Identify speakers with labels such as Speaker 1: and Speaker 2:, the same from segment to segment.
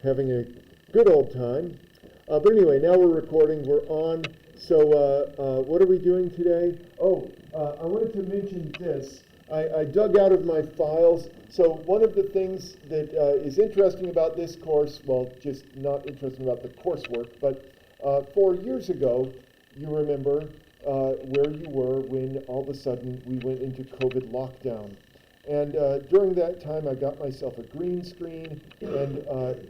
Speaker 1: having a good old time. But anyway, now we're recording, we're on. So what are we doing today? I wanted to mention this. I dug out of my files. So one of the things that is interesting about this course, well, just not interesting about the coursework, but 4 years ago, you remember where you were when all of a sudden we went into COVID lockdown. And during that time, I got myself a green screen, and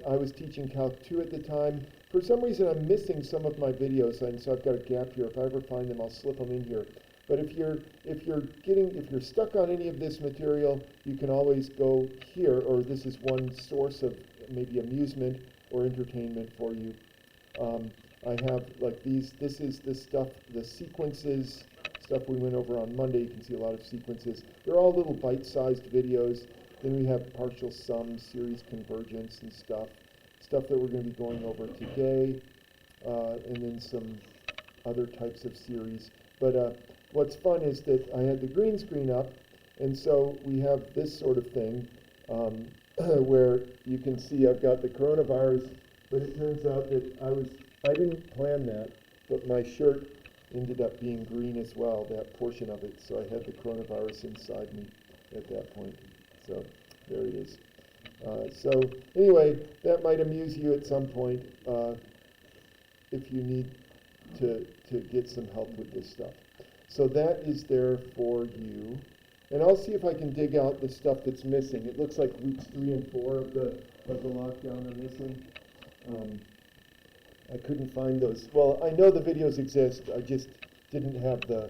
Speaker 1: I was teaching Calc 2 at the time. For some reason, I'm missing some of my videos, and so I've got a gap here. If I ever find them, I'll slip them in here. But if you're stuck on any of this material, you can always go here, or this is one source of maybe amusement or entertainment for you. I have like these. This is the stuff, the sequences. Stuff we went over on Monday. You can see a lot of sequences. They're all little bite-sized videos. Then we have partial sums, series convergence and stuff that we're going to be going over today, and then some other types of series. But what's fun is that I had the green screen up, and so we have this sort of thing where you can see I've got the coronavirus, but it turns out that I didn't plan that, but my shirt ended up being green as well, that portion of it. So I had the coronavirus inside me at that point. So there it is. So anyway, that might amuse you at some point if you need to get some help with this stuff. So that is there for you. And I'll see if I can dig out the stuff that's missing. It looks like weeks 3 and 4 of the lockdown are missing. I couldn't find those. Well, I know the videos exist. I just didn't have the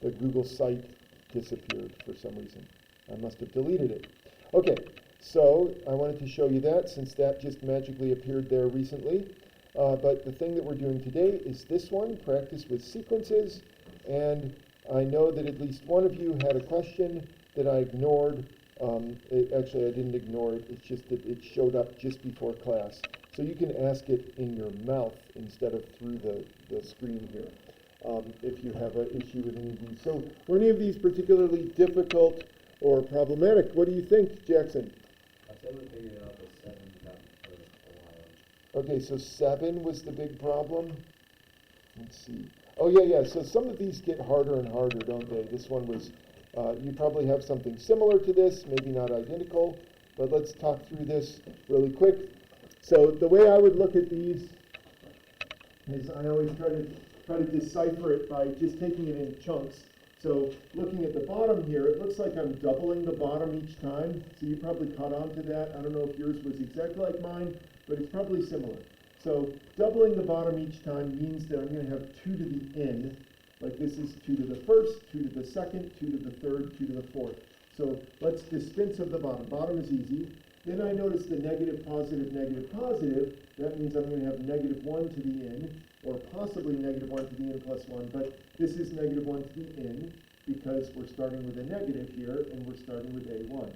Speaker 1: Google site disappeared for some reason. I must have deleted it. Okay, so I wanted to show you that since that just magically appeared there recently. But the thing that we're doing today is this one, practice with sequences. And I know that at least one of you had a question that I ignored. Actually, I didn't ignore it. It's just that it showed up just before class. So you can ask it in your mouth instead of through the screen here if you have an issue with any of these. So were any of these particularly difficult or problematic? What do you think, Jackson?
Speaker 2: I said we figured out the 7 got first a while.
Speaker 1: Okay, so 7 was the big problem. Let's see. Oh, yeah. So some of these get harder and harder, don't they? This one was, you probably have something similar to this, maybe not identical, but let's talk through this really quick. So the way I would look at these is I always try to decipher it by just taking it in chunks. So looking at the bottom here, it looks like I'm doubling the bottom each time. So you probably caught on to that. I don't know if yours was exactly like mine, but it's probably similar. So doubling the bottom each time means that I'm going to have 2 to the n. Like this is 2 to the first, 2 to the second, 2 to the third, 2 to the fourth. So let's dispense of the bottom. Bottom is easy. Then I notice the negative, positive, negative, positive. That means I'm going to have negative 1 to the n, or possibly negative 1 to the n plus 1. But this is negative 1 to the n because we're starting with a negative here, and we're starting with a1.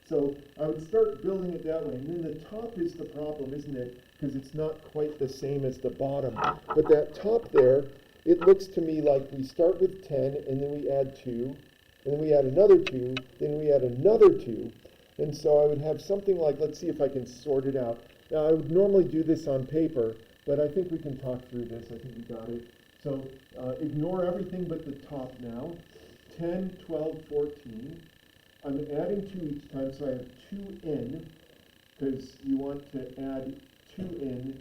Speaker 1: So I would start building it that way. And then the top is the problem, isn't it? Because it's not quite the same as the bottom. But that top there, it looks to me like we start with 10, and then we add 2, and then we add another 2, then we add another 2. And so I would have something like, let's see if I can sort it out. Now, I would normally do this on paper, but I think we can talk through this. I think we got it. So ignore everything but the top now. 10, 12, 14. I'm adding 2 each time, so I have 2n, because you want to add 2n.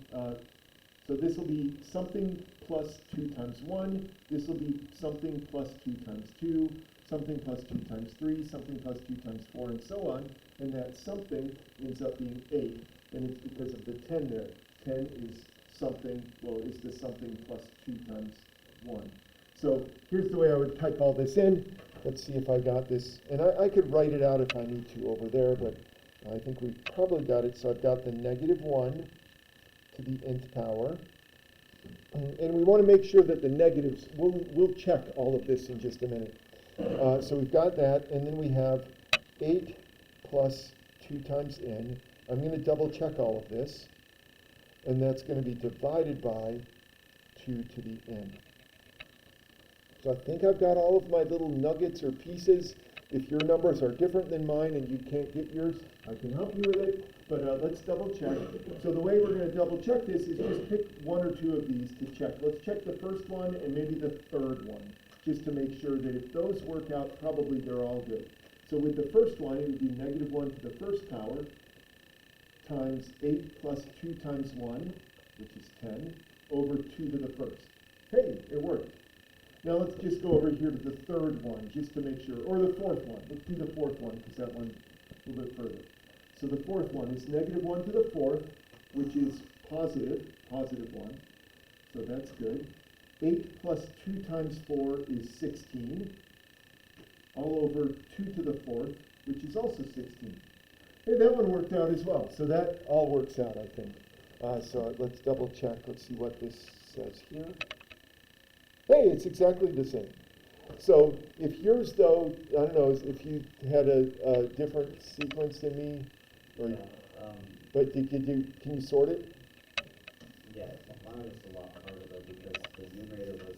Speaker 1: So this will be something plus 2 times 1. This will be something plus 2 times 2. Something plus 2 times 3, something plus 2 times 4, and so on. And that something ends up being 8. And it's because of the 10 there. 10 is something, well, is the something plus 2 times 1. So here's the way I would type all this in. Let's see if I got this. And I could write it out if I need to over there, but I think we probably got it. So I've got the negative 1 to the nth power. And we want to make sure that the negatives, we'll check all of this in just a minute. So we've got that, and then we have 8 plus 2 times n. I'm going to double check all of this, and that's going to be divided by 2 to the n. So I think I've got all of my little nuggets or pieces. If your numbers are different than mine and you can't get yours, I can help you with it, but let's double check. So the way we're gonna double check this is just pick one or two of these to check. Let's check the first one and maybe the third one, just to make sure that if those work out, probably they're all good. So with the first one, it would be -1 to the first power times 8 plus 2 times 1, which is 10, over 2 to the first. Hey, it worked. Now let's just go over here to the third one, just to make sure, or the fourth one. Let's do the fourth one, because that one's a little bit further. So the fourth one is -1 to the fourth, which is positive 1. So that's good. 8 plus 2 times 4 is 16, all over 2 to the fourth, which is also 16. Hey, that one worked out as well. So that all works out, I think. So let's double check. Let's see what this says here. Hey, it's exactly the same. So if yours, though, I don't know, if you had a different sequence than me, or, but can you sort it?
Speaker 2: Yeah, mine was a lot harder though, because the numerator was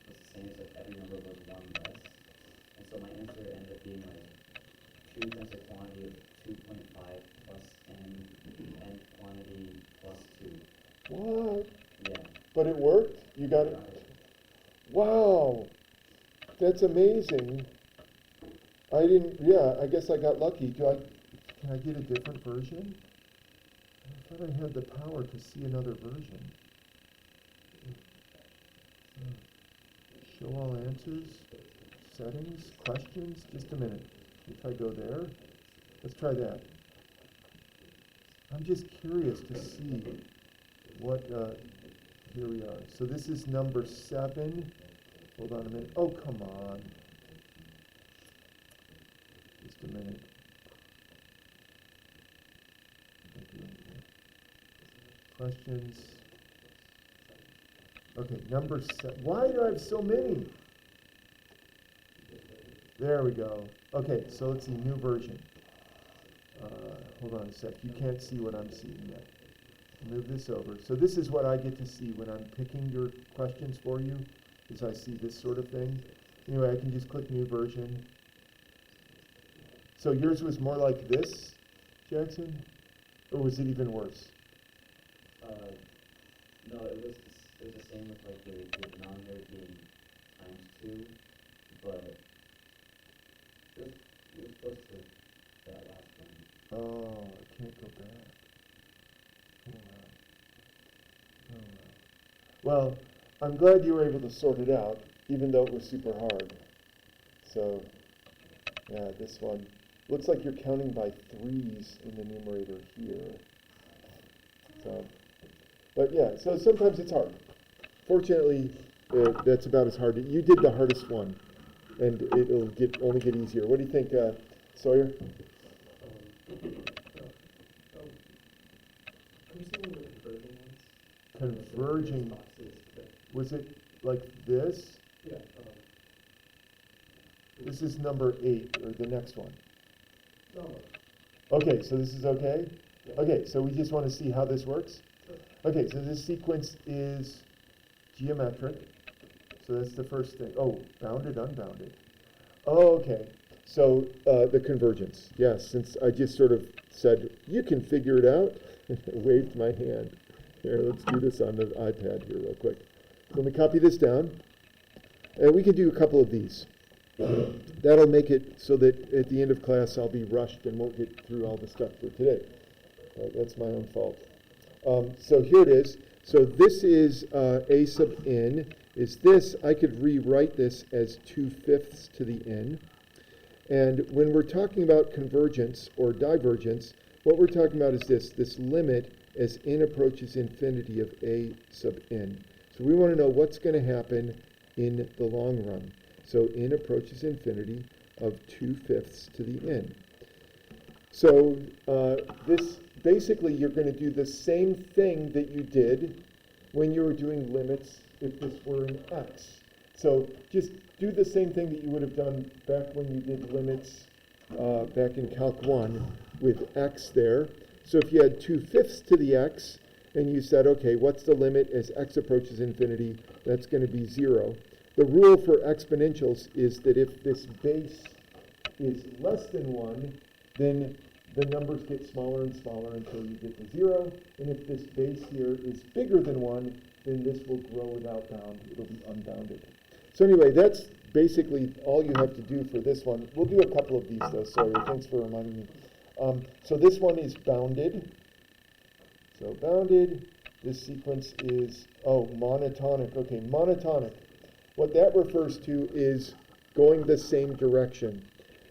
Speaker 2: the same, so every number was 1 less. And so my answer ended up being like 2 times the quantity of 2.5 plus n quantity plus 2.
Speaker 1: What?
Speaker 2: Yeah.
Speaker 1: But it worked? You got it? Wow, that's amazing. I guess I got lucky. Can I get a different version? I thought I had the power to see another version. Show all answers, settings, questions, just a minute. If I go there, let's try that. I'm just curious to see what, here we are. So this is number 7. Hold on a minute. Oh, come on. Just a minute. Questions. Okay, number 7. Why do I have so many? There we go. Okay, so let's see, new version. Hold on a sec. You can't see what I'm seeing yet. Move this over. So this is what I get to see when I'm picking your questions for you, is I see this sort of thing. Anyway, I can just click new version. So yours was more like this, Jackson? Or was it even worse?
Speaker 2: No, it was the same with like the denominator being times 2, but it was close to that last one.
Speaker 1: Oh, I can't go back. Oh, wow. Oh, wow. Well, I'm glad you were able to sort it out, even though it was super hard. So, yeah, this one. Looks like you're counting by 3s in the numerator here. So, but yeah, so sometimes it's hard. Fortunately, that's about as hard. You did the hardest one, and it'll only get easier. What do you think, Sawyer?
Speaker 3: I'm seeing the converging ones.
Speaker 1: Converging. Was it like this?
Speaker 3: Yeah.
Speaker 1: This is number 8, or the next one.
Speaker 3: No.
Speaker 1: Okay, so this is okay?
Speaker 3: Yeah.
Speaker 1: Okay, so we just want to see how this works?
Speaker 3: Sure.
Speaker 1: Okay, so this sequence is geometric. So that's the first thing. Oh, bounded, unbounded. Oh, okay. So the convergence. Yes, since I just sort of said, you can figure it out, waved my hand. Here, let's do this on the iPad here real quick. So let me copy this down. And we can do a couple of these. That'll make it so that at the end of class I'll be rushed and won't get through all the stuff for today. That's my own fault. So here it is. So this is a sub n. Is this, I could rewrite this as 2/5 to the n. And when we're talking about convergence or divergence, what we're talking about is this limit as n approaches infinity of a sub n. So we want to know what's going to happen in the long run. So n approaches infinity of 2/5 to the n. So this basically, you're going to do the same thing that you did when you were doing limits if this were an x. So just do the same thing that you would have done back when you did limits back in Calc 1 with x there. So if you had 2/5 to the x, and you said, okay, what's the limit as x approaches infinity? That's going to be 0. The rule for exponentials is that if this base is less than 1, then the numbers get smaller and smaller until you get to 0. And if this base here is bigger than 1, then this will grow without bound. It'll be unbounded. So anyway, that's basically all you have to do for this one. We'll do a couple of these though, sorry, thanks for reminding me. So this one is bounded. So bounded, this sequence is, monotonic. Okay, monotonic. What that refers to is going the same direction.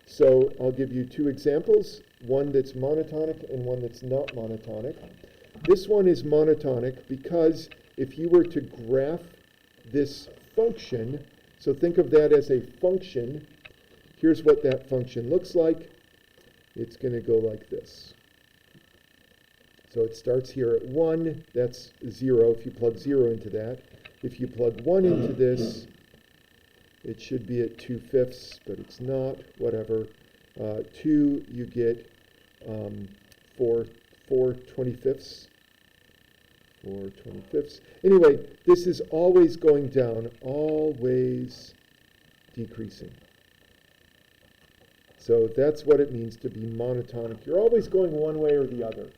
Speaker 1: So I'll give you two examples, one that's monotonic and one that's not monotonic. This one is monotonic because if you were to graph this function, so think of that as a function, here's what that function looks like. It's going to go like this. So it starts here at 1, that's 0 if you plug 0 into that. If you plug 1 into this, it should be at 2/5, but it's not, whatever. 2, you get 4 25ths. 4 25ths. Anyway, this is always going down, always decreasing. So that's what it means to be monotonic. You're always going one way or the other.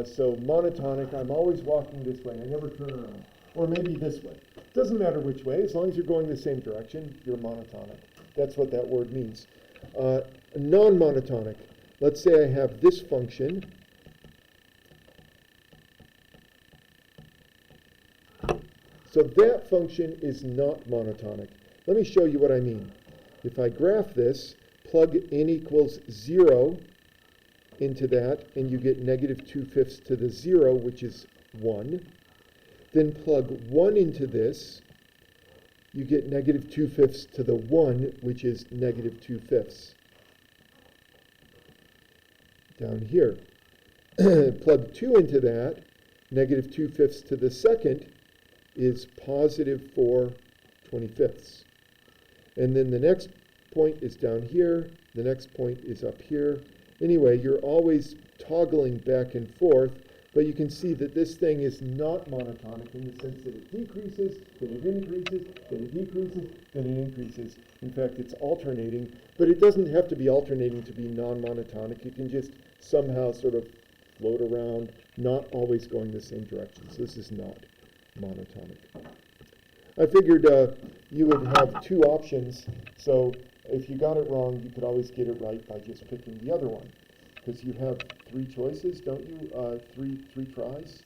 Speaker 1: So monotonic, I'm always walking this way. I never turn around. Or maybe this way. Doesn't matter which way. As long as you're going the same direction, you're monotonic. That's what that word means. Non-monotonic. Let's say I have this function. So that function is not monotonic. Let me show you what I mean. If I graph this, plug n equals 0 into that, and you get negative 2/5 to the 0, which is 1. Then plug 1 into this, you get negative 2/5 to the 1, which is negative 2/5. Down here. Plug 2 into that, negative 2/5 to the second is positive 4 25ths. And then the next point is down here, the next point is up here. Anyway, you're always toggling back and forth, but you can see that this thing is not monotonic in the sense that it decreases, then it increases, then it decreases, then it increases. In fact, it's alternating, but it doesn't have to be alternating to be non-monotonic. It can just somehow sort of float around, not always going the same direction. So this is not monotonic. I figured you would have two options, so if you got it wrong, you could always get it right by just picking the other one. Because you have 3 choices, don't you? Three tries?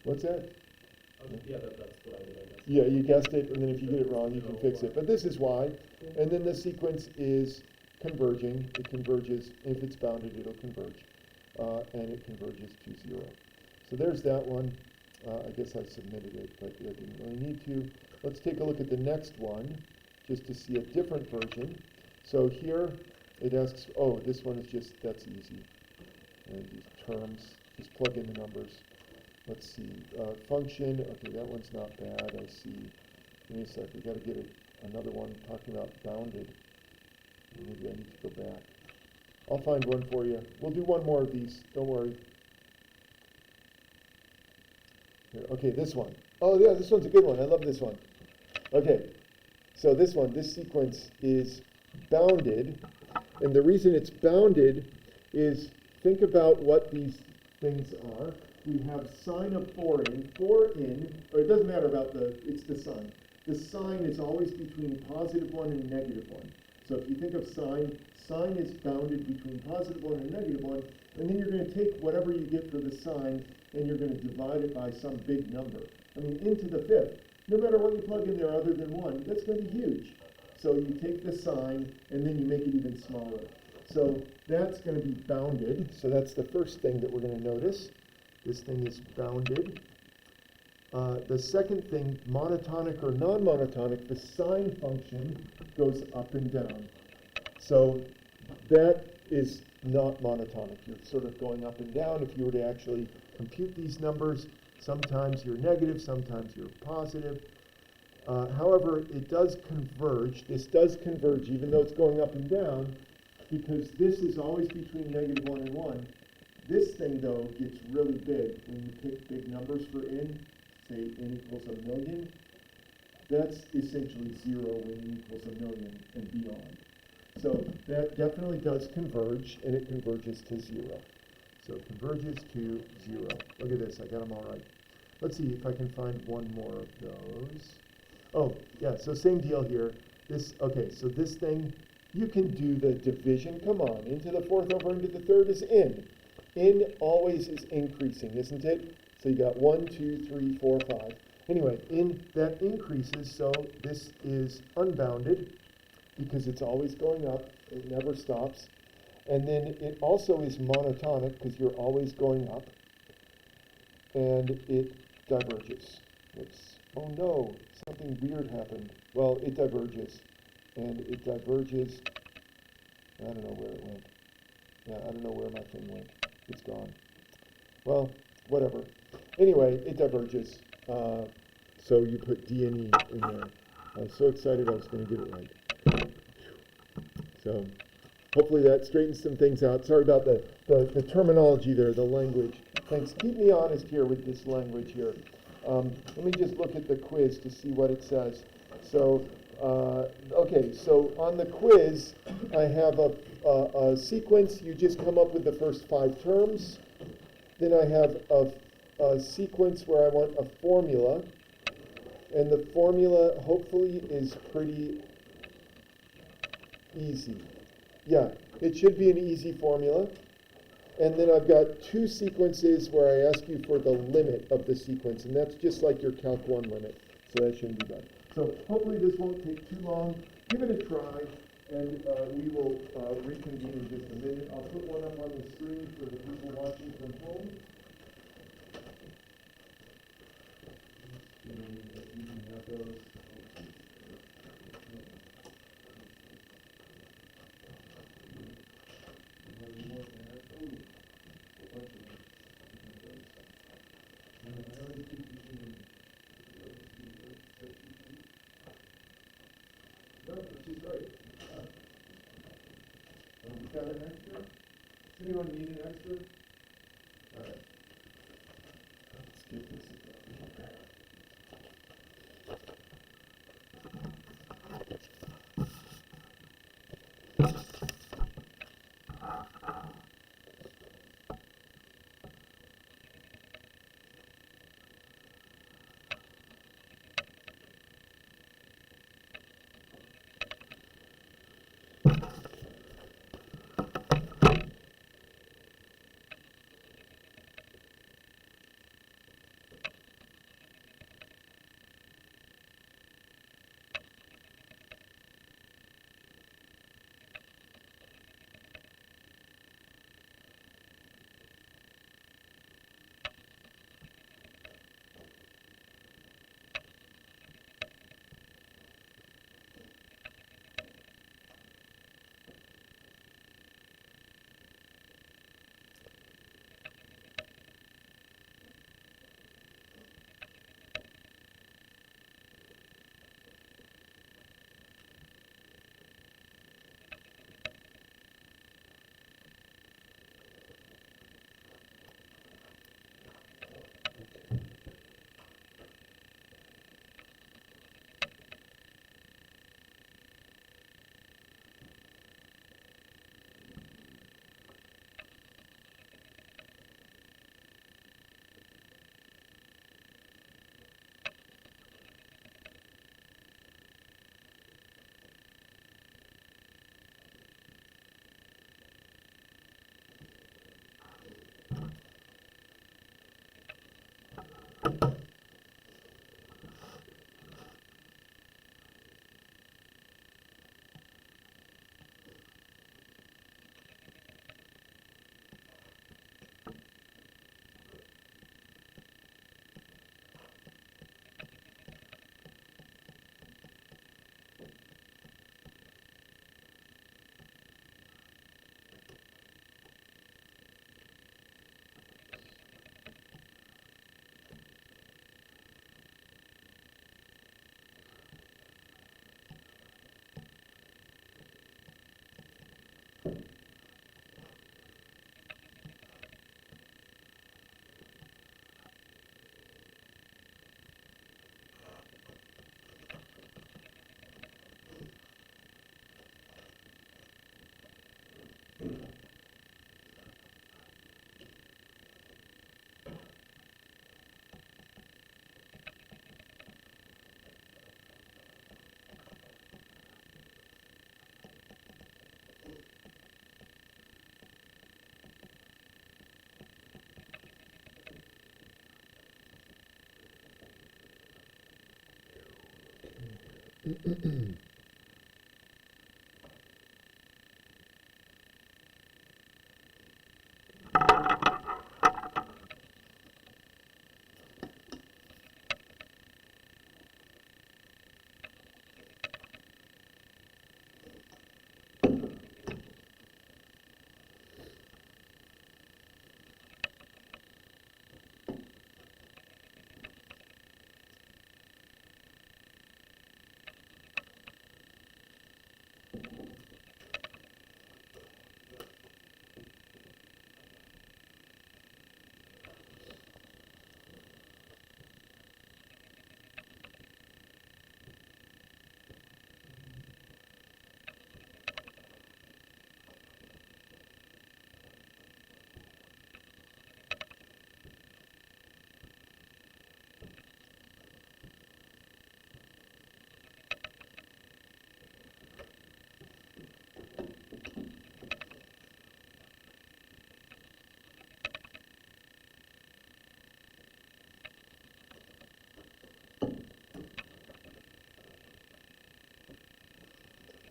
Speaker 1: What's that?
Speaker 3: Yeah, that's what I did, I guess.
Speaker 1: Yeah, you guessed it, and then if you get it wrong, you can fix it. But this is why. And then the sequence is converging. It converges. If it's bounded, it'll converge. And it converges to 0. So there's that one. I guess I submitted it, but I didn't really need to. Let's take a look at the next one, just to see a different version. So here, it asks, this one is just, that's easy. And these terms, just plug in the numbers. Let's see, function, okay, that one's not bad, I see. Give me a sec, we gotta get another one talking about bounded. Maybe I need to go back. I'll find one for you. We'll do one more of these, don't worry. Here, okay, this one. Oh yeah, this one's a good one, I love this one. Okay, so this one, this sequence is bounded. And the reason it's bounded is, think about what these things are. We have sine of 4 in, or it doesn't matter about it's the sign. The sign is always between positive 1 and negative 1. So if you think of sine is bounded between positive 1 and negative 1, and then you're going to take whatever you get for the sine, and you're going to divide it by some big number. I mean, into the 5th. No matter what you plug in there other than 1, that's going to be huge. So you take the sign, and then you make it even smaller. So that's going to be bounded. So that's the first thing that we're going to notice. This thing is bounded. The second thing, monotonic or non-monotonic, the sine function goes up and down. So that is not monotonic. You're sort of going up and down. If you were to actually compute these numbers, sometimes you're negative, sometimes you're positive. However, it does converge. This does converge, even though it's going up and down, because this is always between negative 1 and 1. This thing, though, gets really big when you pick big numbers for n, say n equals 1,000,000. That's essentially 0 when n equals 1,000,000 and beyond. So that definitely does converge, and it converges to 0. So it converges to 0. Look at this, I got them all right. Let's see if I can find one more of those. Oh, yeah, so same deal here. Okay, so this thing, you can do the division. Come on, into the fourth over into the third is in. In always is increasing, isn't it? So you got 1, 2, 3, 4, 5. Anyway, that increases, so this is unbounded because it's always going up. It never stops. And then it also is monotonic because you're always going up. And it diverges. Whoops. Oh no, something weird happened. Well, it diverges. And it diverges. I don't know where it went. Yeah, I don't know where my thing went. It's gone. Well, whatever. Anyway, it diverges. So you put D and E in there. I was so excited I was going to get it right. So hopefully that straightens some things out. Sorry about the terminology there, the language. Thanks. Keep me honest here with this language here. Let me just look at the quiz to see what it says. So, okay, so on the quiz, I have a sequence. You just come up with the first 5 terms. Then I have a sequence where I want a formula. And the formula, hopefully, is pretty easy. Yeah, it should be an easy formula. And then I've got 2 sequences where I ask you for the limit of the sequence, and that's just like your Calc 1 limit, so that shouldn't be bad. So hopefully this won't take too long. Give it a try, and we will reconvene in just a minute. I'll put one up on the screen for the people watching from home. And you can have those. No, which is right. You got an extra? Does anyone need an extra? All right. Let's get this again.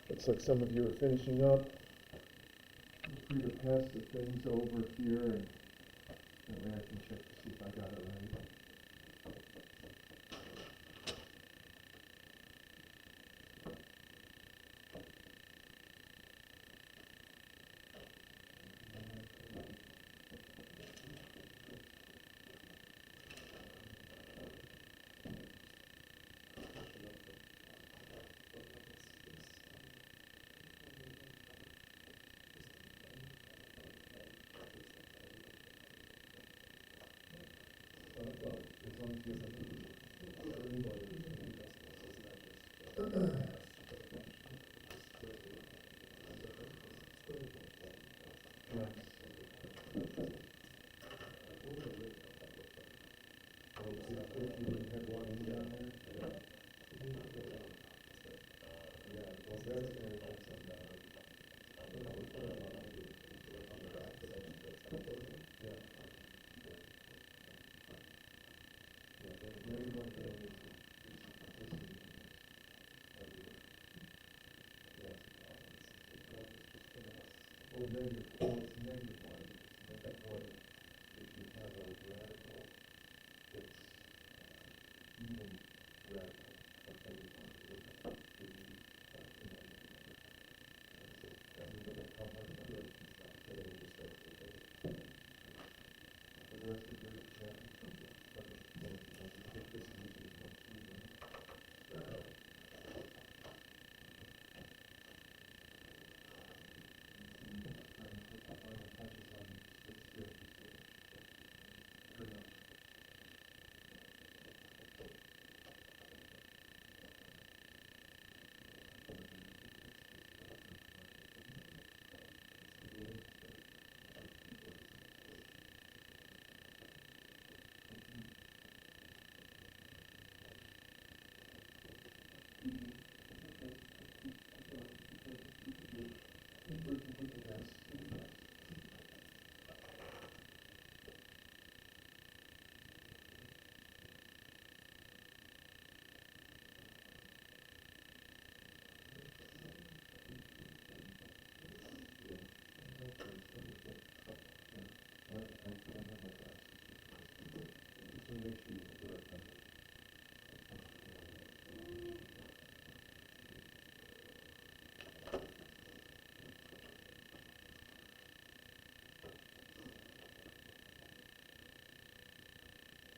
Speaker 1: Looks like some of you are finishing up. Feel free to pass the things over here, and that way I can check to see if I got it right.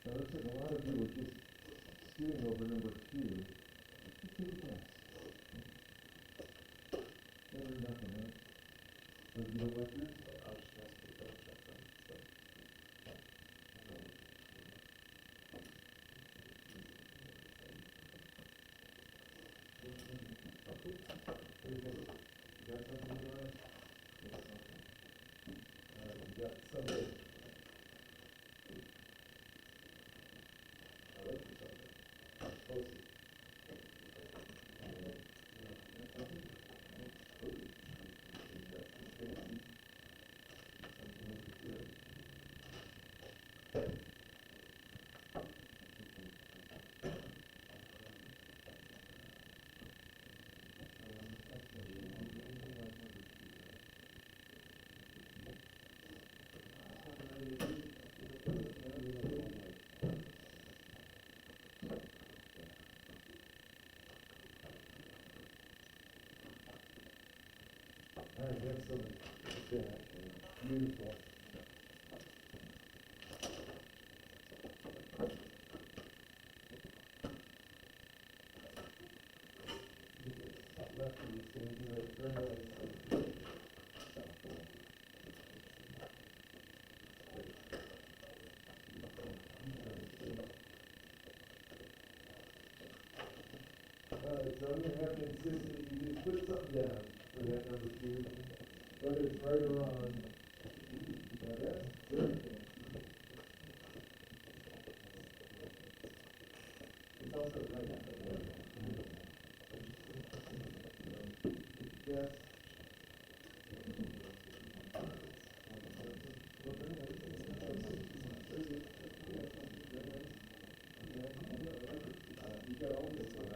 Speaker 1: Now, looks like a lot of you were just stewing over number 2. Just take a guess. Never nothing, right? So you don't like this?
Speaker 3: I was just asking to double check them, so.
Speaker 1: You got something to us? Yes, okay. You got something. I like your something. Close it. Excellent. Yeah. Beautiful. Left of you, Sandy, right, very nice. So I'm gonna have to insist that you just put something down for that number 2, whether it's right or wrong. Now that's very good. It's also right. Yes. You got all this one.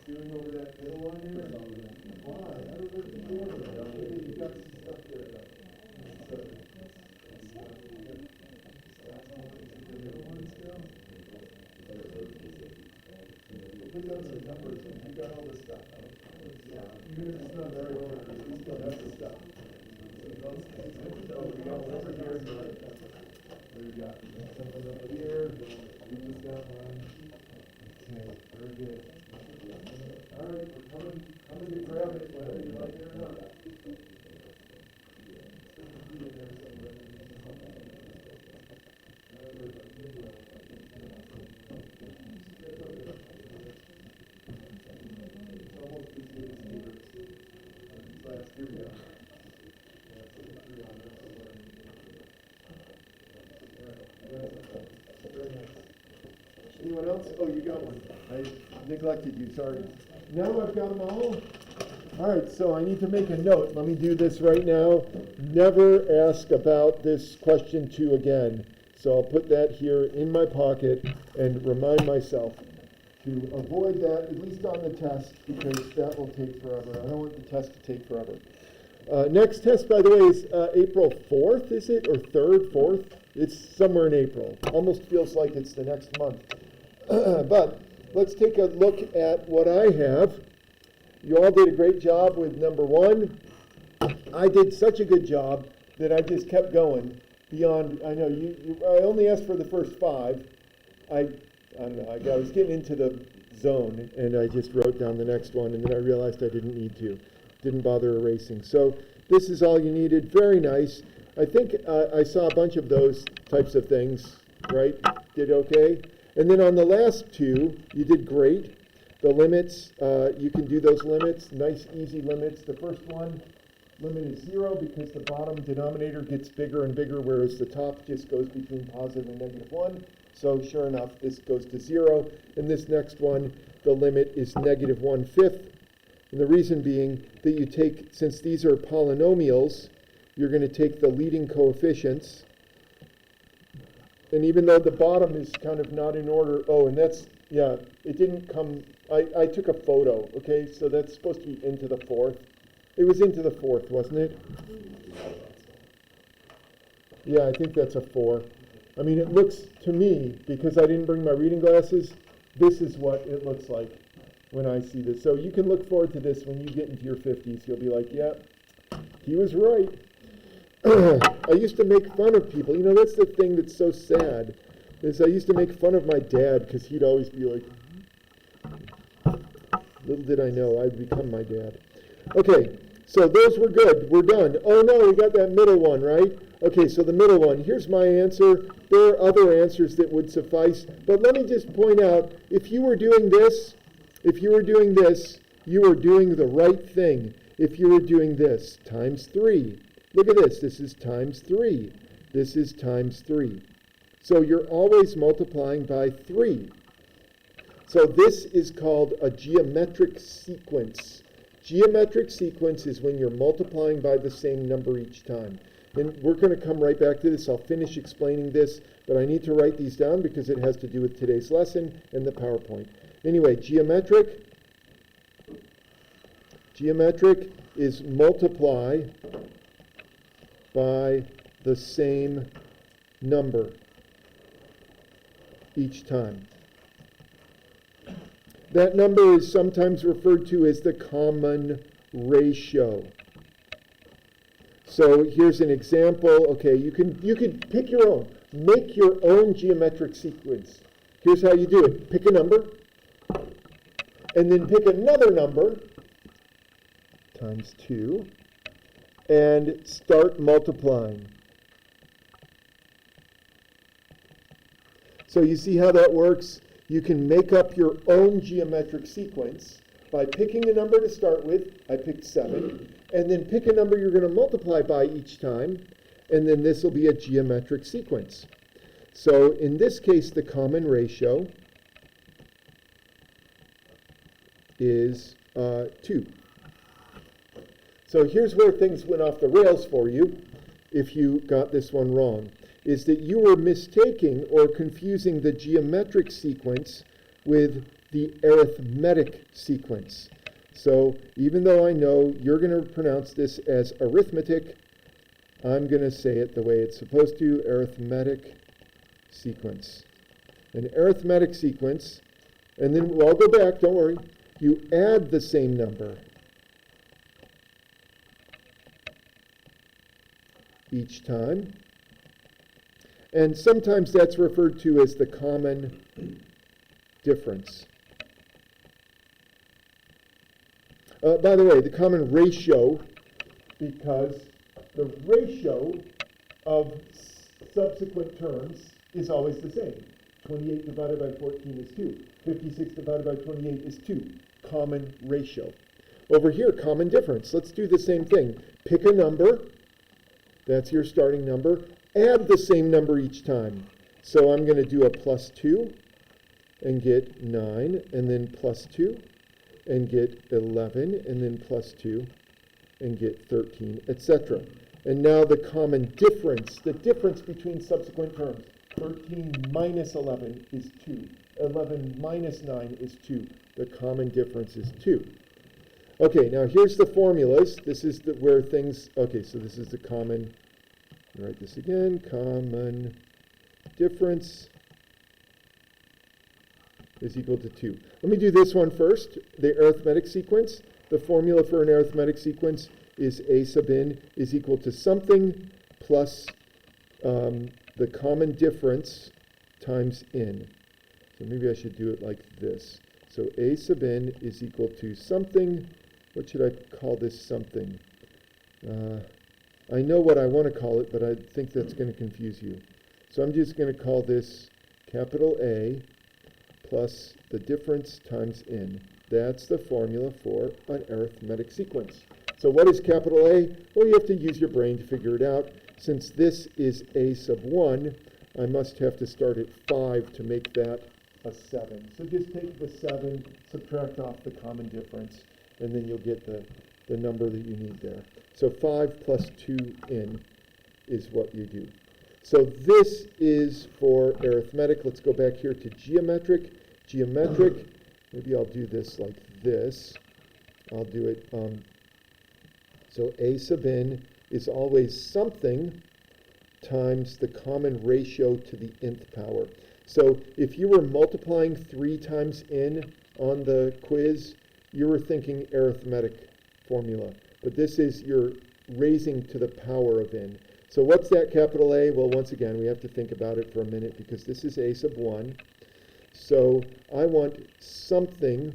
Speaker 1: Doing over that middle one here? Why? I don't know if you do that. Maybe you got some stuff there. The middle one still? Put down some numbers, and you got all the stuff. Even if it's not very long, you still have the stuff. So we got one over here. What do we got? Something over here. We just got one. Okay, very good. All right, we're coming to grab it, whether you like it or not. It's almost as good as Hebrews. Last, here we go. Very nice. Anyone else? Oh, you got one. I neglected you, sorry. Now I've got them all. All right, so I need to make a note. Let me do this right now. Never ask about this question 2 again. So I'll put that here in my pocket and remind myself to avoid that, at least on the test, because that will take forever. I don't want the test to take forever. Next test, by the way, is April 4th, is it? Or 3rd, 4th? It's somewhere in April. Almost feels like it's the next month. But let's take a look at what I have. You all did a great job with number 1. I did such a good job that I just kept going beyond. I know I only asked for the first 5. I don't know. I was getting into the zone, and I just wrote down the next one, and then I realized I didn't need to. Didn't bother erasing. So this is all you needed. Very nice. I think I saw a bunch of those types of things, right? Did okay. And then on the last 2, you did great. The limits, you can do those limits, nice easy limits. The first one, limit is 0 because the bottom denominator gets bigger and bigger, whereas the top just goes between positive and negative 1. So sure enough, this goes to 0. And this next one, the limit is negative 1/5. And the reason being that you take, since these are polynomials, you're going to take the leading coefficients. And even though the bottom is kind of not in order, oh, and that's, yeah, it didn't come, I took a photo, okay, so that's supposed to be into the 4th. It was into the 4th, wasn't it? Yeah, I think that's a 4. I mean, it looks to me, because I didn't bring my reading glasses, this is what it looks like when I see this. So you can look forward to this when you get into your 50s. You'll be like, yeah, he was right. I used to make fun of people. You know, that's the thing that's so sad, is I used to make fun of my dad because he'd always be like, little did I know I'd become my dad. Okay, so those were good. We're done. Oh no, we got that middle one, right? Okay, so the middle one. Here's my answer. There are other answers that would suffice, but let me just point out, if you were doing this, you were doing the right thing. If you were doing this, times 3. Look at this. This is times 3. This is times 3. So you're always multiplying by 3. So this is called a geometric sequence. Geometric sequence is when you're multiplying by the same number each time. And we're going to come right back to this. I'll finish explaining this, but I need to write these down because it has to do with today's lesson and the PowerPoint. Anyway, geometric is multiply by the same number each time. That number is sometimes referred to as the common ratio. So here's an example. Okay, you can pick your own. Make your own geometric sequence. Here's how you do it. Pick a number, and then pick another number, times 2, and start multiplying. So you see how that works? You can make up your own geometric sequence by picking a number to start with. I picked 7. And then pick a number you're going to multiply by each time, and then this will be a geometric sequence. So in this case, the common ratio is 2. So here's where things went off the rails for you, if you got this one wrong, is that you were mistaking or confusing the geometric sequence with the arithmetic sequence. So even though I know you're going to pronounce this as arithmetic, I'm going to say it the way it's supposed to, arithmetic sequence. An arithmetic sequence, and then I'll go back, don't worry, you add the same number each time. And sometimes that's referred to as the common difference. By the way, the common ratio, because the ratio of subsequent terms is always the same. 28 divided by 14 is 2. 56 divided by 28 is 2. Common ratio. Over here, common difference. Let's do the same thing. Pick a number. That's your starting number. Add the same number each time. So I'm going to do a plus 2 and get 9, and then plus 2 and get 11, and then plus 2 and get 13, etc. And now the common difference, the difference between subsequent terms. 13 minus 11 is 2. 11 minus 9 is 2. The common difference is 2. Okay, now here's the formulas. This is where things, okay, so this is the common, write this again, common difference is equal to 2. Let me do this one first, the arithmetic sequence. The formula for an arithmetic sequence is a sub n is equal to something plus the common difference times n. So maybe I should do it like this. So a sub n is equal to something. What should I call this something? I know what I want to call it, but I think that's going to confuse you. So I'm just going to call this capital A plus the difference times n. That's the formula for an arithmetic sequence. So what is capital A? Well, you have to use your brain to figure it out. Since this is a sub 1, I must have to start at 5 to make that a 7. So just take the 7, subtract off the common difference, and then you'll get the number that you need there. So 5 plus 2n is what you do. So this is for arithmetic. Let's go back here to geometric. Geometric, maybe I'll do this like this. I'll do it, so a sub n is always something times the common ratio to the nth power. So if you were multiplying 3 times n on the quiz, you were thinking arithmetic formula. But this is you're raising to the power of n. So what's that capital A? Well, once again, we have to think about it for a minute because this is a sub 1. So I want something.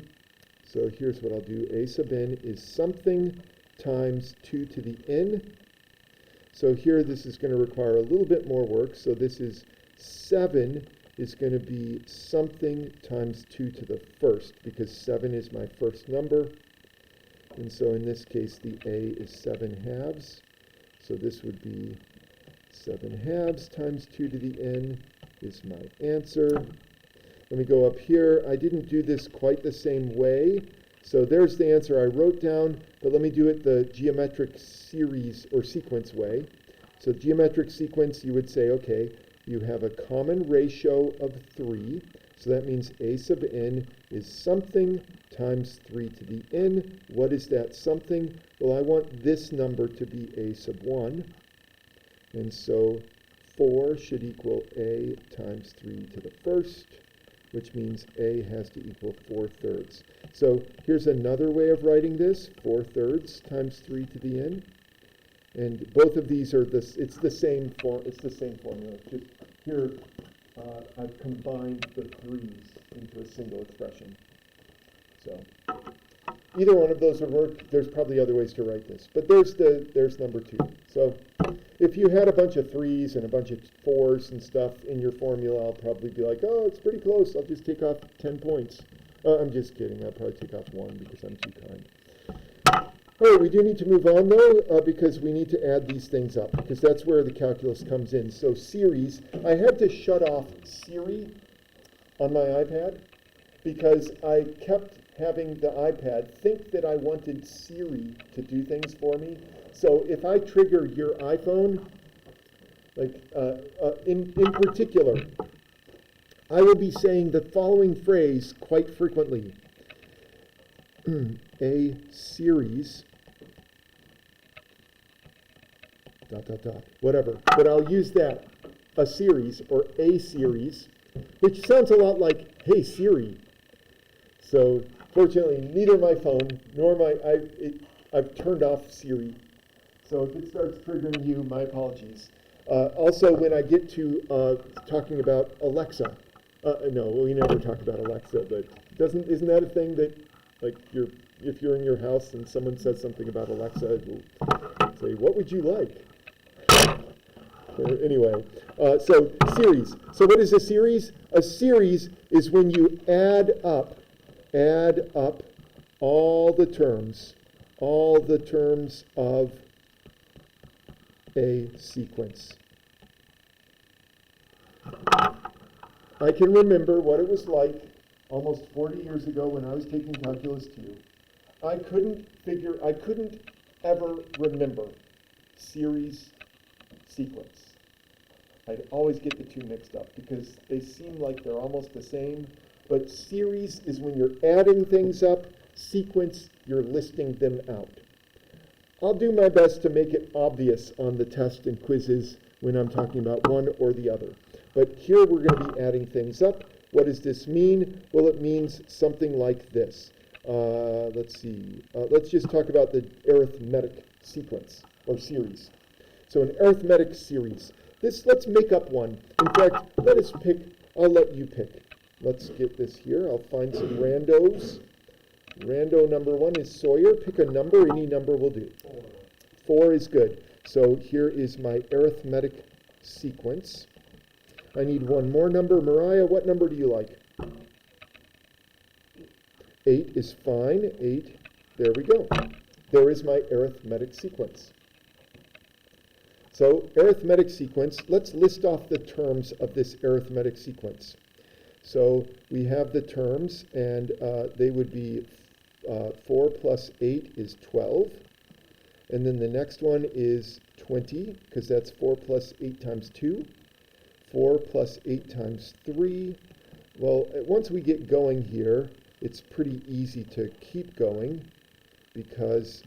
Speaker 1: So here's what I'll do. A sub n is something times 2 to the n. So here this is going to require a little bit more work. So this is 7 is going to be something times 2 to the first because 7 is my first number. And so in this case, the A is 7 halves. So this would be 7 halves times 2 to the n is my answer. Let me go up here. I didn't do this quite the same way. So there's the answer I wrote down, but let me do it the geometric series or sequence way. So geometric sequence, you would say, okay, you have a common ratio of 3. So that means a sub n is something times 3 to the n. What is that something? Well, I want this number to be a sub 1. And so 4 should equal a times 3 to the first, which means a has to equal 4/3. So here's another way of writing this, 4/3 times 3 to the n. And both of these are this. It's the same formula. Just here, I've combined the 3's into a single expression. So either one of those would work. There's probably other ways to write this, but there's number 2. So if you had a bunch of 3's and a bunch of 4's and stuff in your formula, I'll probably be like, oh, it's pretty close. I'll just take off 10 points. I'm just kidding. I'll probably take off 1 because I'm too kind. All right, we do need to move on, though, because we need to add these things up, because that's where the calculus comes in. So series, I had to shut off Siri on my iPad, because I kept having the iPad think that I wanted Siri to do things for me. So if I trigger your iPhone, like in particular, I will be saying the following phrase quite frequently. A series, ... whatever. But I'll use that, a series or a series, which sounds a lot like, hey Siri. So fortunately, neither my phone nor I've turned off Siri. So if it starts triggering you, my apologies. Also, when I get to talking about Alexa, no, we never talk about Alexa, but isn't that a thing that, like, if you're in your house and someone says something about Alexa, it will say, what would you like? Anyway, so series. So what is a series? A series is when you add up all the terms of a sequence. I can remember what it was like almost 40 years ago when I was taking Calculus 2. I couldn't ever remember series, sequence. I'd always get the two mixed up because they seem like they're almost the same, but series is when you're adding things up, sequence, you're listing them out. I'll do my best to make it obvious on the test and quizzes when I'm talking about one or the other. But here we're going to be adding things up. What does this mean? Well, it means something like this. Let's see. Let's just talk about the arithmetic sequence or series. So an arithmetic series. Let's make up one. In fact, I'll let you pick. Let's get this here. I'll find some randos. Rando number 1 is Sawyer. Pick a number. Any number will do. 4 is good. So here is my arithmetic sequence. I need one more number. Mariah, what number do you like? 8 is fine. 8. There we go. There is my arithmetic sequence. So arithmetic sequence, let's list off the terms of this arithmetic sequence. So we have the terms, and they would be 4 plus 8 is 12. And then the next one is 20, because that's 4 plus 8 times 2. 4 plus 8 times 3. Well, once we get going here, it's pretty easy to keep going because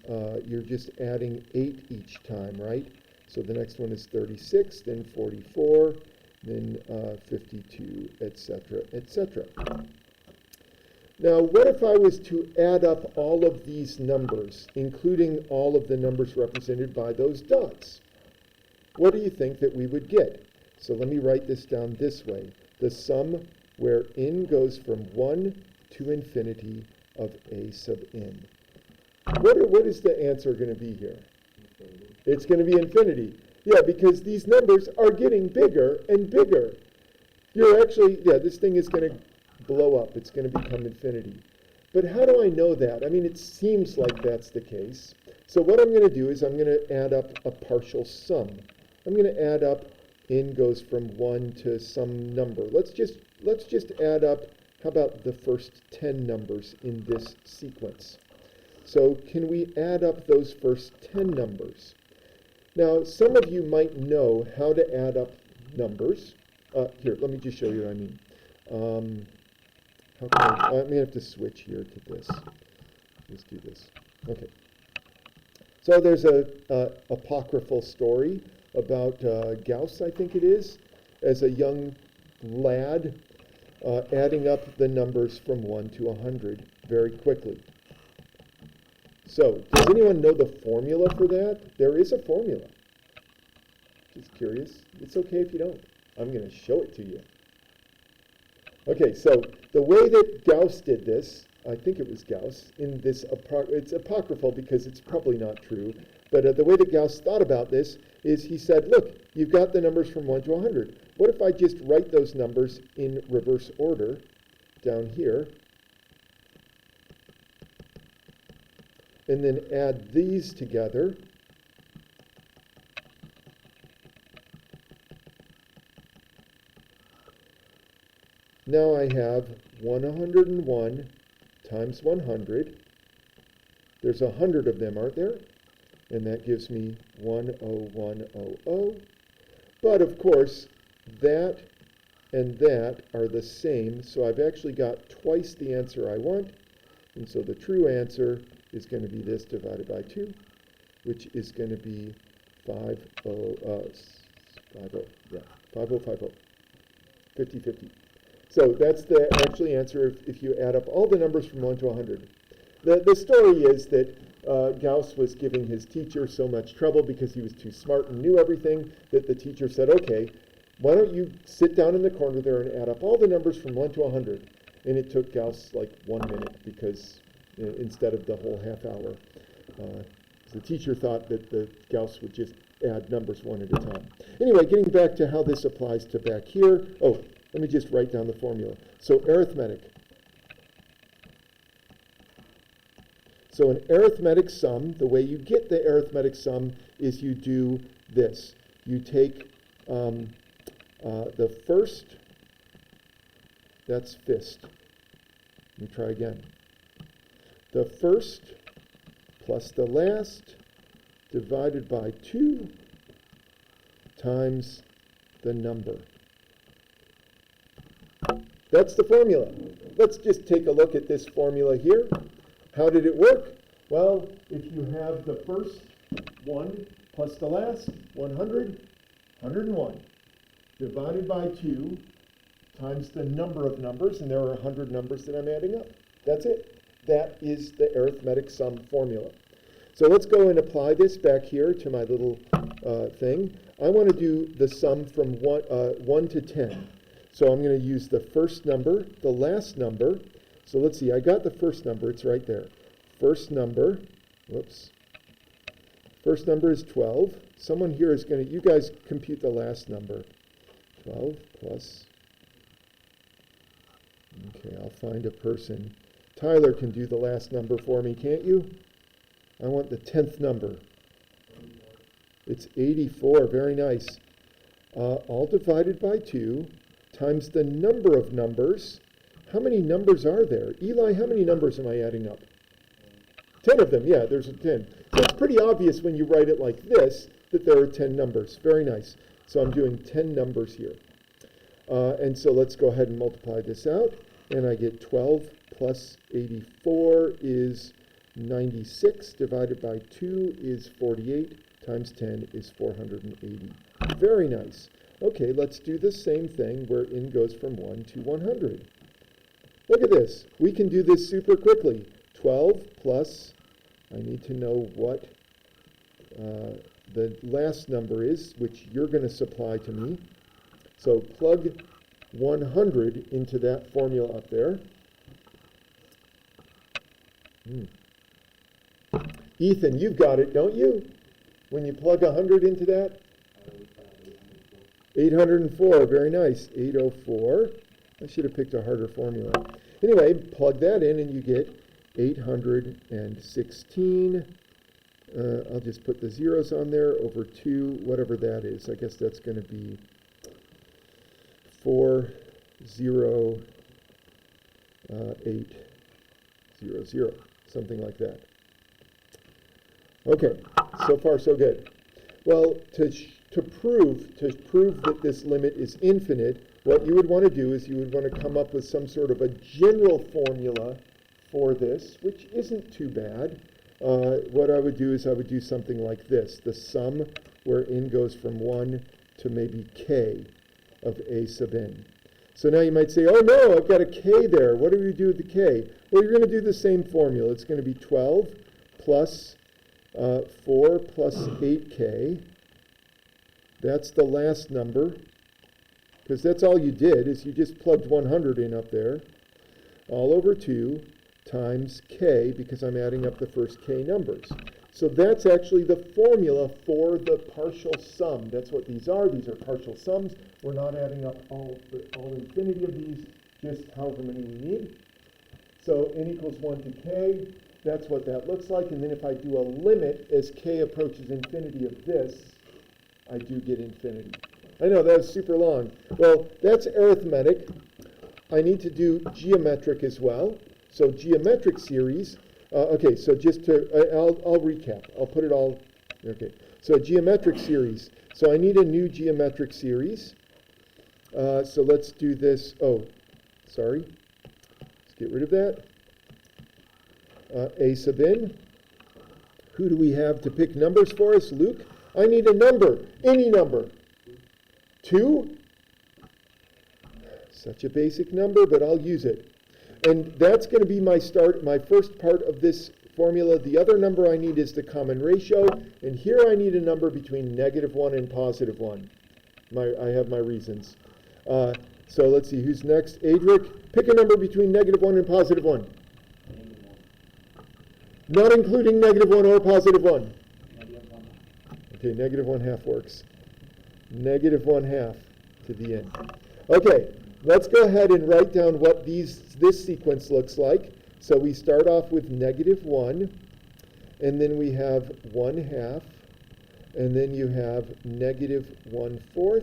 Speaker 1: you're just adding 8 each time, right? So the next one is 36, then 44, then 52, etc., etc. Now, what if I was to add up all of these numbers, including all of the numbers represented by those dots? What do you think that we would get? So let me write this down this way. The sum where n goes from 1 to infinity of a sub n. What is the answer going to be here?
Speaker 3: Infinity.
Speaker 1: It's going to be infinity. Yeah, because these numbers are getting bigger and bigger. This thing is going to blow up. It's going to become infinity. But how do I know that? I mean, it seems like that's the case. So what I'm going to do is I'm going to add up a partial sum. I'm going to add up n goes from 1 to some number. Let's just add up, how about the first 10 numbers in this sequence? So can we add up those first 10 numbers? Now, some of you might know how to add up numbers. Here, let me just show you what I mean. How can I may have to switch here to this. Let's do this. Okay. So there's a apocryphal story about Gauss, I think it is, as a young lad adding up the numbers from 1 to 100 very quickly. So, does anyone know the formula for that? There is a formula. Just curious. It's okay if you don't. I'm going to show it to you. Okay, so the way that Gauss did this, I think it was Gauss, in this, it's apocryphal because it's probably not true, but the way that Gauss thought about this is he said, look, you've got the numbers from 1 to 100. What if I just write those numbers in reverse order down here, and then add these together? Now I have 101 times 100. There's 100 of them, aren't there? And that gives me 10100. But of course, that and that are the same, so I've actually got twice the answer I want. And so the true answer is going to be this divided by 2, which is going to be 5050. 50-50. So that's the actually answer if you add up all the numbers from 1 to 100. The story is that Gauss was giving his teacher so much trouble because he was too smart and knew everything that the teacher said, okay, why don't you sit down in the corner there and add up all the numbers from 1 to 100? And it took Gauss like 1 minute because instead of the whole half hour. The teacher thought that the Gauss would just add numbers one at a time. Anyway, getting back to how this applies to back here. Oh, let me just write down the formula. So arithmetic. So an arithmetic sum, the way you get the arithmetic sum is you do this. You take the first, that's fist. Let me try again. The first plus the last divided by 2 times the number. That's the formula. Let's just take a look at this formula here. How did it work? Well, if you have the first 1 plus the last, 100, 101, divided by 2 times the number of numbers, and there are 100 numbers that I'm adding up. That's it. That is the arithmetic sum formula. So let's go and apply this back here to my little thing. I want to do the sum from 1 to 10. So I'm going to use the first number, the last number. So let's see, I got the first number, it's right there. First number, whoops. First number is 12. Someone here is going to, you guys compute the last number. 12 plus, okay, I'll find a person. Tyler can do the last number for me, can't you? I want the 10th number. It's 84, very nice. All divided by 2 times the number of numbers. How many numbers are there? Eli, how many numbers am I adding up? 10 of them, yeah, there's a 10. So it's pretty obvious when you write it like this that there are 10 numbers. Very nice. So I'm doing 10 numbers here. And so let's go ahead and multiply this out. And I get 12 plus 84 is 96, divided by 2 is 48, times 10 is 480. Very nice. Okay, let's do the same thing where n goes from 1 to 100. Look at this. We can do this super quickly. 12 plus, I need to know what the last number is, which you're going to supply to me. So plug 100 into that formula up there. Ethan, you've got it, don't you? When you plug 100 into that? 804, very nice. 804. I should have picked a harder formula. Anyway, plug that in and you get 816. I'll just put the zeros on there over 2, whatever that is. I guess that's going to be 40800, something like that. Okay, so far so good. Well, to prove that this limit is infinite, what you would want to do is you would want to come up with some sort of a general formula for this, which isn't too bad. What I would do is I would do something like this. The sum where n goes from 1 to maybe k of a sub n. So now you might say, oh no, I've got a k there. What do we do with the k? Well, you're going to do the same formula. It's going to be 12 plus 4 plus 8k. That's the last number, because that's all you did, is you just plugged 100 in up there, all over 2 times k, because I'm adding up the first k numbers. So that's actually the formula for the partial sum. That's what these are. These are partial sums. We're not adding up all infinity of these, just however many we need. So n equals 1 to k. That's what that looks like. And then if I do a limit as k approaches infinity of this, I do get infinity. I know that was super long. Well, that's arithmetic. I need to do geometric as well. So geometric series. Okay, so just to, I'll recap. I'll put it all, okay. So geometric series. So I need a new geometric series. So let's do this. Oh, sorry. Let's get rid of that. A sub n. Who do we have to pick numbers for us? Luke? I need a number. Any number. 2? Such a basic number, but I'll use it. And that's going to be my first part of this formula. The other number I need is the common ratio. And here I need a number between -1 and +1. I have my reasons. So let's see, who's next? Adric, pick a number between -1 and +1. Not including -1 or +1. Okay, -1/2 works. -1/2 to the end. Okay, let's go ahead and write down what this sequence looks like. So we start off with -1, and then we have 1/2, and then you have -1/4,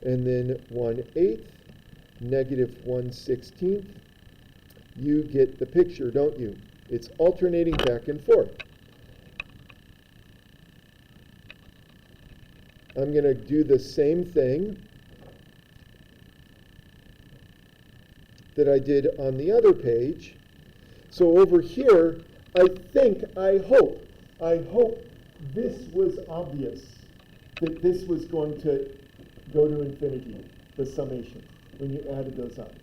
Speaker 1: and then 1/8, -1/16. You get the picture, don't you? It's alternating back and forth. I'm going to do the same thing that I did on the other page. So over here, I hope this was obvious, that this was going to go to infinity, the summation, when you added those up.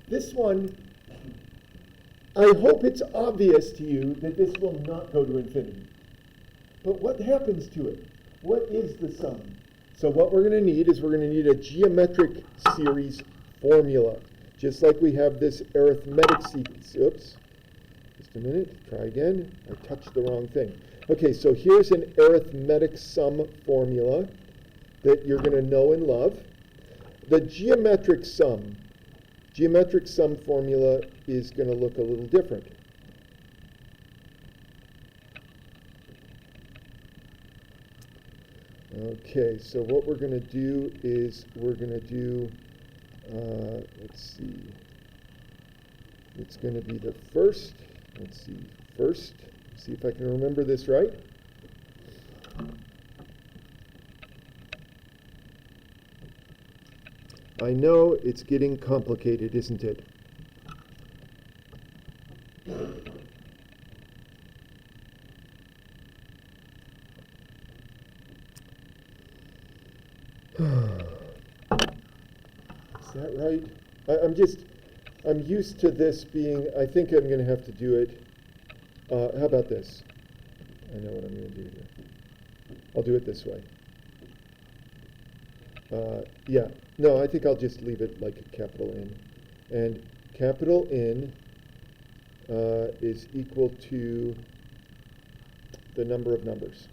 Speaker 1: This one, I hope it's obvious to you that this will not go to infinity. But what happens to it? What is the sum? So what we're going to need is we're going to need a geometric series formula, just like we have this arithmetic sequence. Oops, just a minute, try again. I touched the wrong thing. Okay, so here's an arithmetic sum formula that you're going to know and love. The geometric sum formula is going to look a little different. Okay, so what we're going to do is we're going to do, let's see, it's going to be the first, see if I can remember this right. I know it's getting complicated, isn't it? Is that right? I'm used to this being, I think I'm going to have to do it. How about this? I know what I'm going to do here. I'll do it this way. Yeah, no, I think I'll just leave it like a capital N. And capital N is equal to the number of numbers.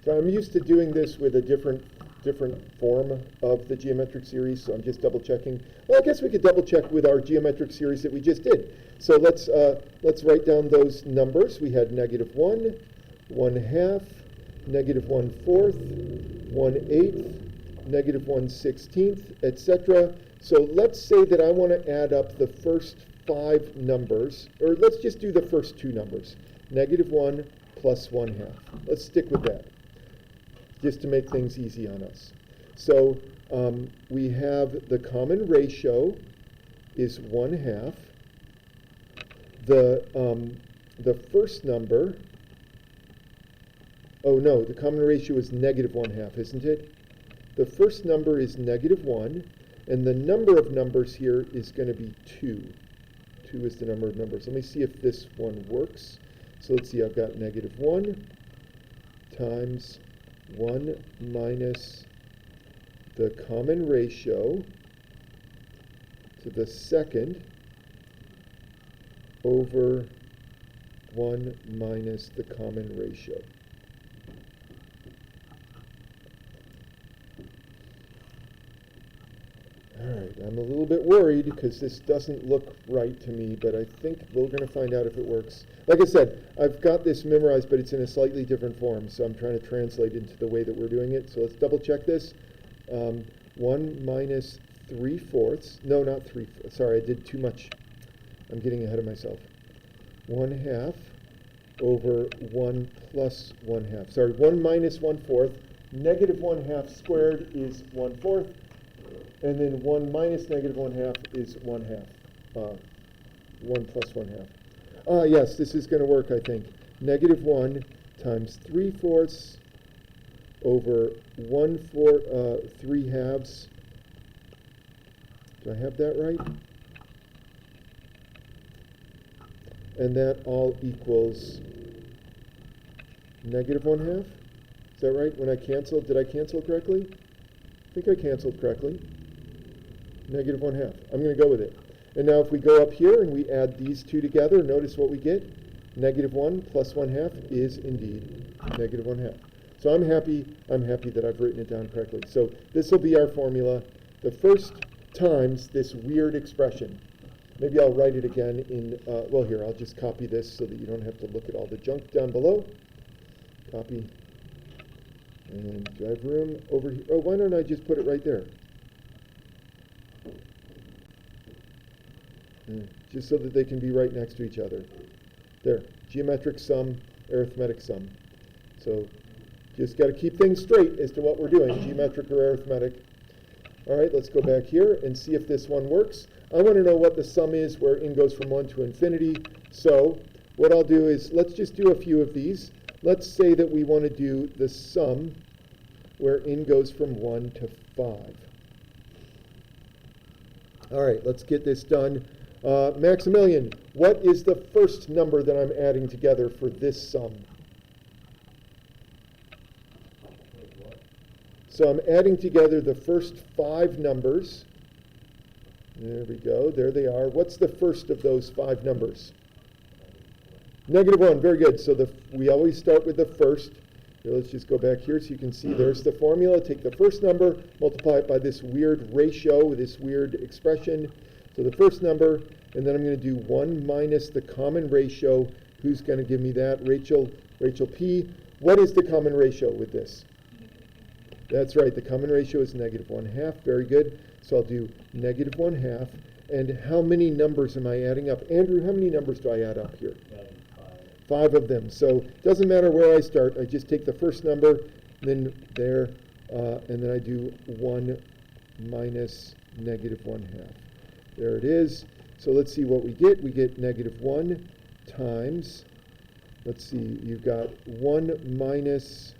Speaker 1: So I'm used to doing this with a different form of the geometric series, so I'm just double checking. Well, I guess we could double check with our geometric series that we just did. So let's write down those numbers. We had -1, 1/2, -1/4, 1/8, negative 1/16, etc. So let's say that I want to add up the first 5 numbers, or let's just do the first 2 numbers, negative 1 plus 1/2. Let's stick with that, just to make things easy on us. So we have the common ratio is 1/2. The first number, oh no, the common ratio is negative 1/2, isn't it? The first number is negative 1, and the number of numbers here is going to be 2. 2 is the number of numbers. Let me see if this one works. So let's see, I've got negative 1 times 1 minus the common ratio to the second over 1 minus the common ratio. All right, I'm a little bit worried because this doesn't look right to me, but I think we're going to find out if it works. Like I said, I've got this memorized, but it's in a slightly different form, so I'm trying to translate into the way that we're doing it. So let's double check this. 1 minus 3/4, no, not 3, sorry, I did too much. I'm getting ahead of myself. 1/2 over 1 plus 1/2. Sorry, 1 minus 1/4. Negative 1/2 squared is 1/4. And then 1 minus negative 1/2 is 1/2. 1 plus 1/2. Yes, this is going to work, I think. Negative 1 times 3/4 over 3/2. Do I have that right? And that all equals negative 1/2. Is that right? When I canceled, did I cancel correctly? I think I canceled correctly. Negative 1/2. I'm going to go with it. And now if we go up here and we add these two together, notice what we get. Negative 1 plus 1/2 is indeed negative 1/2. So I'm happy that I've written it down correctly. So this will be our formula. The first times this weird expression. Maybe I'll write it again in, well here, I'll just copy this so that you don't have to look at all the junk down below. Copy. And do I have room over here? Oh, why don't I just put it right there? Just so that they can be right next to each other. There, geometric sum, arithmetic sum. So just got to keep things straight as to what we're doing, geometric or arithmetic. All right, let's go back here and see if this one works. I want to know what the sum is where n goes from 1 to infinity. So what I'll do is, let's just do a few of these. Let's say that we want to do the sum where n goes from 1 to 5. All right, let's get this done. Maximilian, what is the first number that I'm adding together for this sum? So I'm adding together the first 5 numbers. There we go. There they are. What's the first of those 5 numbers? Negative 1. Very good. So we always start with the first. Here, let's just go back here so you can see there's the formula. Take the first number, multiply it by this weird ratio, this weird expression. So the first number, and then I'm going to do 1 minus the common ratio. Who's going to give me that? Rachel P. What is the common ratio with this? That's right. The common ratio is negative 1/2. Very good. So I'll do negative 1/2. And how many numbers am I adding up? Andrew, how many numbers do I add up here? 5 of them. So it doesn't matter where I start. I just take the first number, then there, and then I do 1 minus negative 1/2. There it is. So let's see what we get. We get negative 1 times, let's see, you've got 1 minus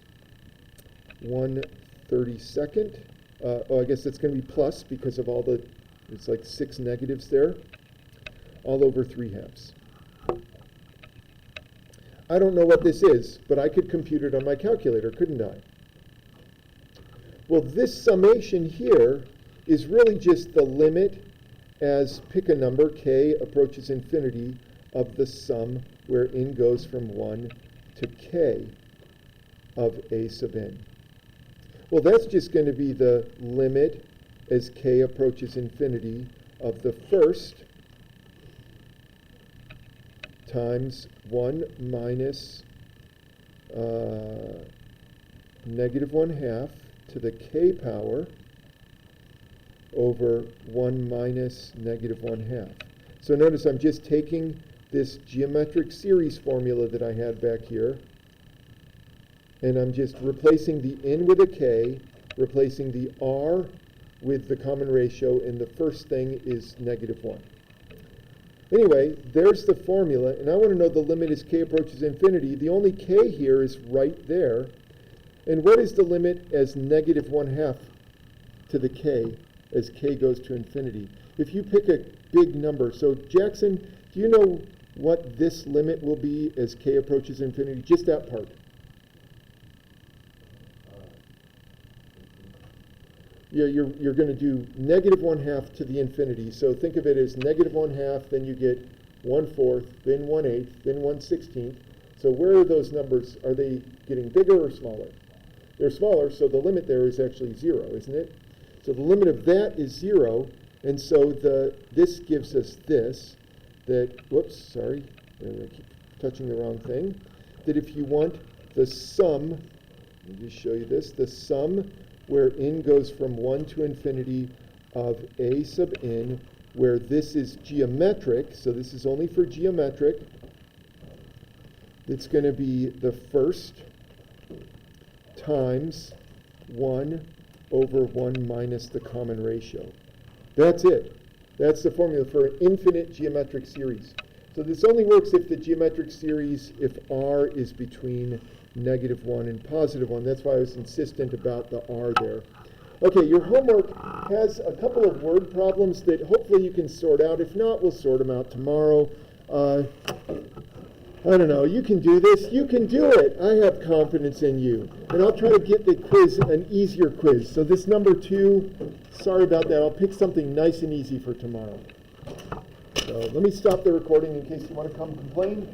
Speaker 1: 1/32. I guess that's going to be plus because of all the, it's like 6 negatives there, all over 3/2. I don't know what this is, but I could compute it on my calculator, couldn't I? Well, this summation here is really just the limit as, pick a number, k approaches infinity, of the sum where n goes from 1 to k of a sub n. Well, that's just going to be the limit as k approaches infinity of the first times 1 minus negative 1/2 to the k power over 1 minus negative 1/2. So notice I'm just taking this geometric series formula that I had back here, and I'm just replacing the n with a k, replacing the r with the common ratio, and the first thing is negative 1. Anyway, there's the formula, and I want to know the limit as k approaches infinity. The only k here is right there. And what is the limit as negative 1/2 to the k as k goes to infinity? If you pick a big number, so Jackson, do you know what this limit will be as k approaches infinity? Just that part. Yeah, you're going to do negative 1/2 to the infinity. So think of it as negative 1/2, then you get 1/4, then 1/8, then 1/16. So where are those numbers? Are they getting bigger or smaller? They're smaller, so the limit there is actually 0, isn't it? So the limit of that is 0, and so this gives us this, that, whoops, sorry, I keep touching the wrong thing, that if you want the sum, let me just show you this, the sum where n goes from 1 to infinity of a sub n, where this is geometric, so this is only for geometric, it's going to be the first times 1 over 1 minus the common ratio. That's it. That's the formula for an infinite geometric series. So this only works if the geometric series, if r is between negative 1 and positive 1. That's why I was insistent about the r there. Okay, your homework has a couple of word problems that hopefully you can sort out. If not, we'll sort them out tomorrow. I don't know, you can do this. You can do it. I have confidence in you. And I'll try to get the quiz an easier quiz. So this number 2, sorry about that. I'll pick something nice and easy for tomorrow. So let me stop the recording in case you want to come complain.